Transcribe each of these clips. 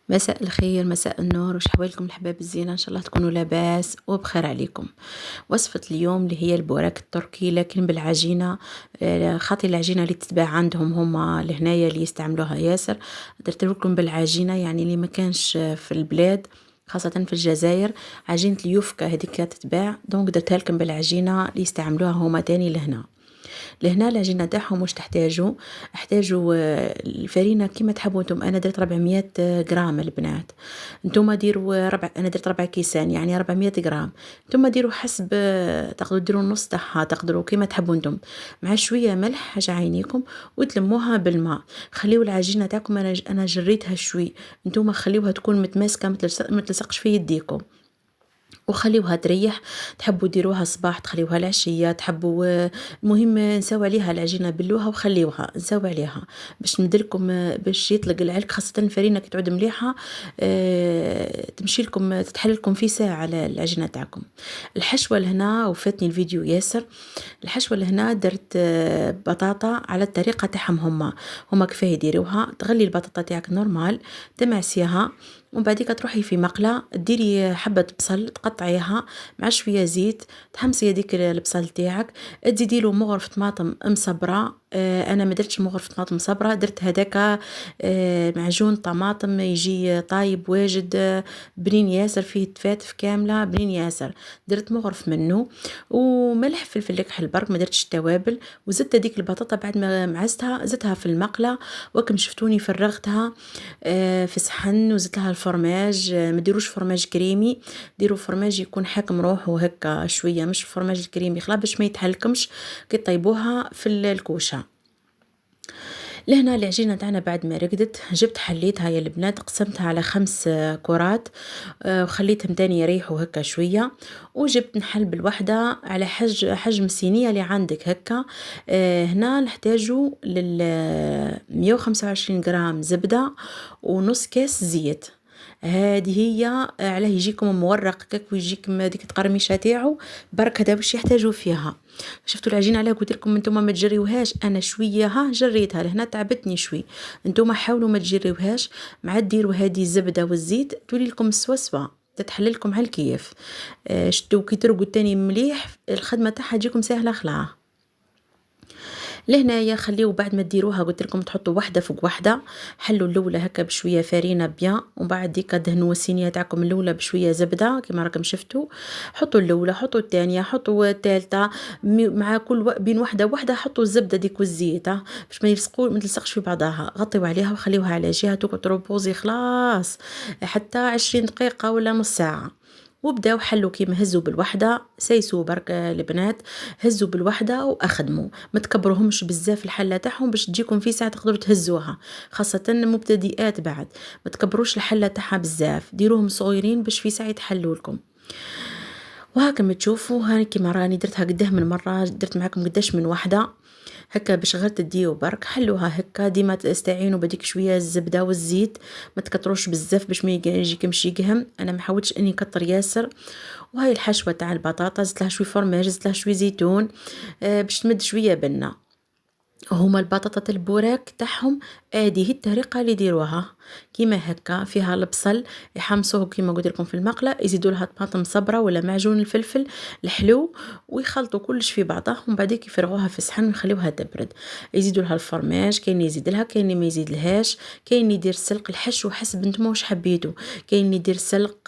مساء الخير، مساء النور، وش حوالكم الحباب الزينة؟ ان شاء الله تكونوا لاباس وبخير عليكم. وصفة اليوم اللي هي البوراك التركي لكن بالعجينة. خاطر العجينة اللي تتباع عندهم هما لهنايا اللي يستعملوها ياسر. درت لكم بالعجينة يعني اللي ما كانش في البلاد، خاصة في الجزائر. عجينة اليوفكا هذيك تتباع، دونك درتها لكم بالعجينة اللي يستعملوها هما تاني لهنا. لهنا العجينة تاعهم واش تحتاجوا؟ احتاجوا الفرينة كيما تحبوا نتوما. انا درت 400 غرام البنات. نتوما ديروا انا درت 4 كيسان يعني 400 غرام. نتوما ديروا حسب، تقدروا ديروا النص تاعها، تقدروا كيما تحبوا نتوما، مع شويه ملح حاجه عينيكم، وتلموها بالماء. خليوا العجينه تاعكم، انا جريتها شوي، نتوما خليوها تكون متماسكه، ما تلصقش في يديكم، وخليوها تريح. تحبوا ديروها صباح، تخليوها العشيه، تحبوا المهم نساو عليها العجينه، بلوها وخليوها نساو عليها باش تمدلكم، باش يطلق العلك، خاصه الفرينه كي تعود مليحه تمشي لكم، تتحل لكم في ساعه العجينه تاعكم. الحشوه لهنا وفاتني الفيديو ياسر. الحشوه لهنا درت بطاطا على الطريقه تاعهم هما كيفاه يديروها. تغلي البطاطا تاعك نورمال، تمعسيها، ومن بعديك تروحي في مقله، ديري حبه بصل تقطعيها مع شويه زيت، تحمصي هذيك البصل تاعك، تزيدي له مغرف طماطم مصبره. انا ما درتش مغرف طماطم مصبره، درت هذاك معجون طماطم يجي طايب واجد، بنين ياسر، فيه تفاتف كامله بنين ياسر. درت مغرف منه، وملح فلفل كحل برك، ما درتش توابل. وزدت هذيك البطاطا بعد ما معزتها، زدتها في المقله، وكم شفتوني فرغتها في صحن، وزدت لها الفرماج. ما ديروش فرماج كريمي، ديروا فرماج يكون حاكم روحه هكا شويه، مش فرماج الكريمي خلا باش ما يتحلكمش كي طيبوها في الكوشه. لهنا العجينه تاعنا بعد ما رقدت، جبت حليتها يا البنات، قسمتها على 5 كرات، وخليتهم تاني يريحوا هكا شويه. وجبت نحل بالوحده على حجم الصينيه اللي عندك هكا. هنا نحتاجوا لل 125 غرام زبده، ونص كاس زيت. هذه هي علاه يجيكم مورق كاك، ويجيكم هذيك التقرميشه تاعو برك، هذا واش يحتاجوا فيها. شفتوا العجينه علاه قلت لكم انتم ما تجريوهاش، انا شويه ها جريتها لهنا، تعبتني شوي. انتم حاولوا ما تجريوهاش، مع ديروا هذه الزبده والزيت تولي لكم سوا تتحلل لكم على الكيف. شتو كي ترقوا تاني مليح، الخدمه تاعها تجيكم سهله خلاص. لهنايا خليو بعد ما ديروها، قلت لكم تحطوا واحده فوق واحده. حلوا الاولى هكا بشويه فرينه بيان، ومن بعد ديك دهنوا الصينيه تاعكم الاولى بشويه زبده كما راكم شفتوا. حطوا الاولى، حطوا الثانيه، حطوا الثالثه، مع كل بين واحده وواحده حطوا الزبده ديك والزيت، باش ما تلصقش في بعضها. غطيوا عليها وخليوها على جهه تروبوزي خلاص حتى 20 دقيقه ولا نص ساعه. وبداو حلوا كيما هزوا بالوحده، سيسوا برك البنات، هزوا بالوحده واخدموا، ما تكبروهمش بزاف الحله تاعهم باش تجيكم في ساعه تقدروا تهزوها، خاصه المبتدئات بعد ما تكبروش الحله تاعها بزاف، ديروهم صغيرين باش في ساعه يتحلوا لكم. وهاكم تشوفوا هاني كيما راني درتها قداه من مره، درت معكم قداش من وحده هكا باش غير تديو برك. حلوها هكا، ديما تستعينوا بديك شويه الزبده والزيت، ما تكتروش بزاف باش ما يجيكمش يقهم. انا ما حاولتش اني كتر ياسر. وهاي الحشوه تاع البطاطا، زدت لها شويه فرماج، زدت لها شويه زيتون، باش تمد شويه بنه. هما البطاطا البوراك تاعهم هذه هي الطريقه اللي يديروها كيما هكا، فيها البصل يحمصوه كيما قلت لكم في المقله، يزيدوا لها طماطم صبره ولا معجون الفلفل الحلو، ويخلطوا كلش في بعضه، ومن بعد يفرغوها في صحن ويخليوها تبرد. يزيدوا لها الفرماج، كاين يزيد لها، كاين ما يزيد لهاش، كاين يدير سلق الحشو حسب نتوما واش حبيتوا، كاين يدير سلق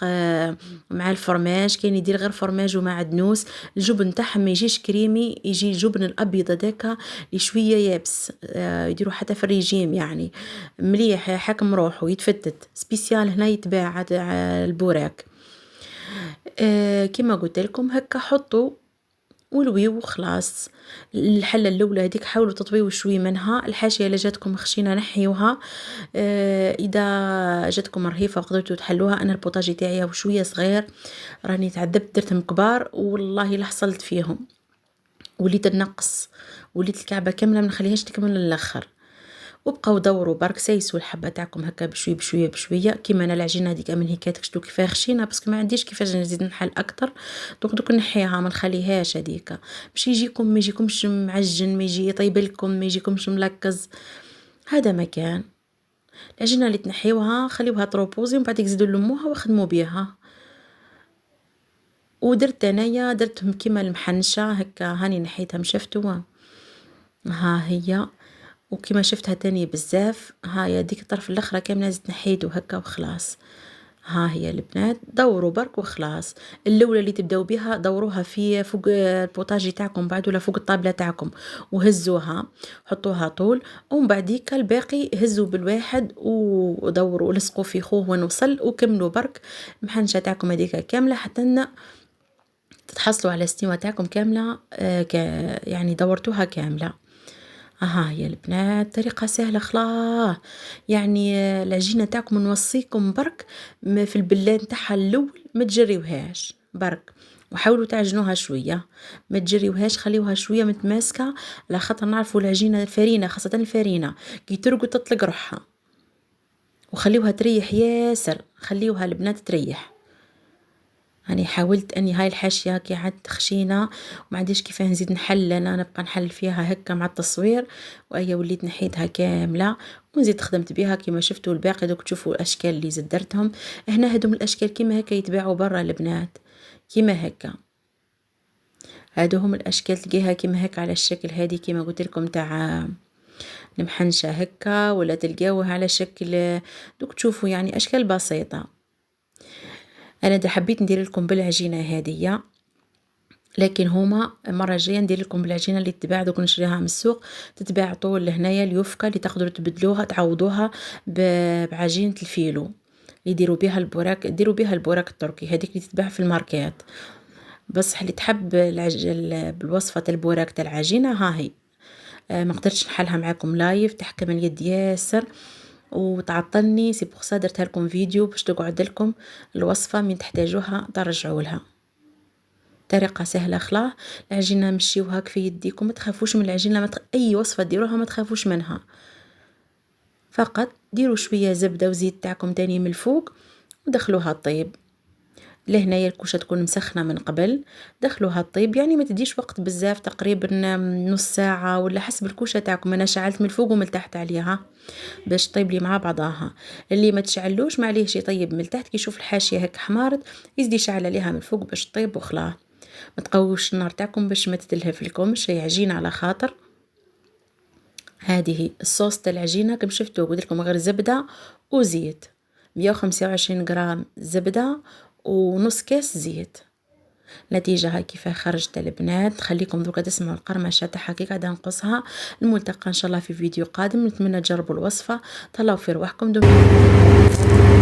مع الفرماج، كاين يدير غير فرماج ومعدنوس. الجبن تاعهم ما يجيش كريمي، يجي الجبن الابيض هذاك اللي شويه يابس، يديروا حتى في الريجيم يعني مليح حاكم روحه يتفتت سبيسيال. هنا يتباع البوراك. كما قلت لكم هكا حطوا ولويو وخلاص. الحله الاولى هذيك حاولوا تطويوا شوي منها، الحاشيه اللي جاتكم خشينه نحيوها. اذا جاتكم رهيفه قدرتوا تحلوها. انا البوطاجي تاعي وشويه صغير، راني تعذبت درتهم كبار والله لا حصلت فيهم، وليت نقص، وليت الكعبه كامله ما نخليهاش تكمل للاخر. وبقاو دوروا برك سيسوا الحبه تاعكم هكا بشويه بشويه بشويه. كيما انا العجينه هذيك من هكا شفتوا كيفاه خشينه، باسكو ما عنديش كيفاش نزيد نحل اكثر، دوك نحيها ما نخليهاش هذيك باش يجيكم ما يجيكمش معجن، ما يجي يطيب لكم، ما يجيكمش ملكز. هذا مكان العجينة اللي تنحيوها خليوها تروبوزي ومن بعد تزيدوا لموها وخدموا بيها. ودرت انايا درتهم كيما المحنشة هكا، هاني نحيتهم شفتوا، ها هي. وكيما شفتها تاني بزاف، هايا ديك الطرف الاخرى كامله زدت نحيتو هكا وخلاص. ها هي البنات دوروا برك وخلاص. الاولى اللي تبداو بها دوروها في فوق البوطاجي تاعكم بعد ولا فوق الطابله تاعكم وهزوها، حطوها طول، ومن بعديك الباقي هزوا بالواحد ودوروا ولصقوا في خوه وين وصل، وكملوا برك المحنشه تاعكم هذيك كامله حتى تتحصلوا على السنيوه تاعكم كامله. يعني دورتوها كامله. ها هي البنات طريقة سهلة خلاه. يعني العجينة تاعكم نوصيكم برك في البلان تاعها الأول ما تجريوهاش برك، وحاولوا تعجنوها شوية، ما تجريوهاش، خليوها شوية متماسكة، على خاطر نعرفوا العجينة الفرينة خاصة الفرينة كي ترقد تطلق روحها. وخليوها تريح ياسر، خليوها البنات تريح. يعني حاولت اني هاي الحاشية كي عاد خشينة وما عنديش كيفاه نزيد نحل، انا نبقى نحل فيها هكا مع التصوير، وهي وليت نحيتها كاملة ونزيد خدمت بها كيما شفتوا. الباقي دوك تشوفوا الاشكال اللي زدت درتهم هنا، هادوم الاشكال كيما هكا يتباعوا برا البنات كيما هكا. هادو هم الاشكال تلقيها كيما هكا على الشكل هادي كيما قلت لكم تاع المحنشة هكا، ولا تلقاوها على شكل دوك تشوفوا يعني اشكال بسيطة. انا دا حبيت ندير لكم بالعجينة هادية، لكن هما المره الجايه ندير لكم بالعجينه اللي تتباع دوك نشريها من السوق، تتباع طول لهنايا اليوفكا اللي تقدروا تبدلوها تعوضوها بعجينه الفيلو اللي يديروا بها البوراك، ديروا بها البوراك التركي هذيك اللي تتباع في الماركات. بس اللي تحب بالوصفه البوراك تاع العجينه ها هي. ما قدرتش نحلها معاكم لايف، تحكم اليد ياسر وتعطلني، سي بوغ سا درتها لكم فيديو باش تقعد لكم الوصفه من تحتاجوها ترجعوا لها. طريقة سهلة خلاه. العجينة مشيوها في يديكم، ما تخافوش من العجينة، اي وصفة ديروها ما تخافوش منها، فقط ديروا شوية زبدة وزيت تاعكم تاني من الفوق ودخلوها الطيب. لهنايا الكوشة تكون مسخنة من قبل، دخلوها الطيب، يعني ما تديش وقت بزاف، تقريبا نص ساعة ولا حسب الكوشة تاعكم. انا شعلت من الفوق ومن التحت عليها باش طيب لي مع بعضها. اللي ما تشعلوش معليهش يطيب من التحت، كي يشوف الحاشية هك حمارت يزيد يشعل عليها من الفوق باش طيب وخلاه. ما تقوش النار تاعكم باش ما تتلهف لكمش، هي عجينه على خاطر. هذه الصوص تاع العجينه كما شفتوا قلت لكم غير زبده وزيت، 125 غرام زبده ونص كاس زيت. نتيجة هاي كيفاه خرجت البنات. خليكم دوكا تسمعوا القرمشة تاعها كي قاعدة نقصها. الملتقى ان شاء الله في فيديو قادم، نتمنى تجربوا الوصفة. تهلاو في رواحكم، دمتم